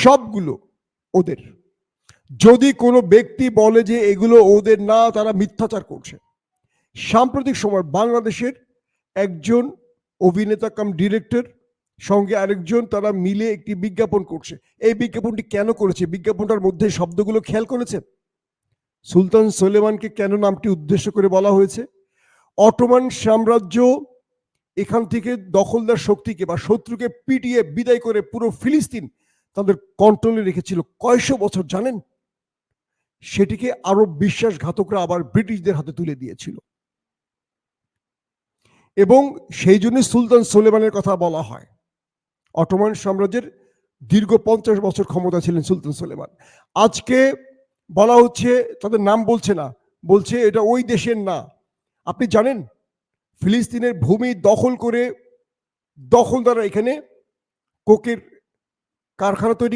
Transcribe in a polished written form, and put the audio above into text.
সবগুলো ওদের। যদি কোনো ব্যক্তি বলে যে এগুলো ওদের না, তারা মিথ্যাচার করছে। সাম্প্রতিক সময় বাংলাদেশের একজন অভিনেতা কাম ডিরেক্টর সঙ্গে আরেকজন, তারা মিলে একটি বিজ্ঞাপন করছে। এই বিজ্ঞাপনটি কেন করেছে? বিজ্ঞাপনটার মধ্যে শব্দগুলো খেয়াল করেছেন? সুলতান সুলেমানকে কেন নামটি উদ্দেশ্য করে বলা হয়েছে? অটোমান সাম্রাজ্য এখান থেকে দখলদার শক্তিকে বা শত্রুকে পিটিয়ে বিদায় করে পুরো ফিলিস্তিন তাদের কন্ট্রোলে রেখেছিল কয়শো বছর জানেন? সেটিকে আরব বিশ্বাসঘাতকরা আবার ব্রিটিশদের হাতে তুলে দিয়েছিল, এবং সেই জন্য সুলতান সুলেমানের কথা বলা হয়। অটোমান সাম্রাজ্যের দীর্ঘ 50 বছর ক্ষমতা ছিলেন সুলতান সুলেমান। আজকে বলা হচ্ছে তাদের নাম বলছে না, বলছে এটা ওই দেশের না। আপনি জানেন ফিলিস্তিনের ভূমি দখল করে দখলদাররা এখানে কোকের কারখানা তৈরি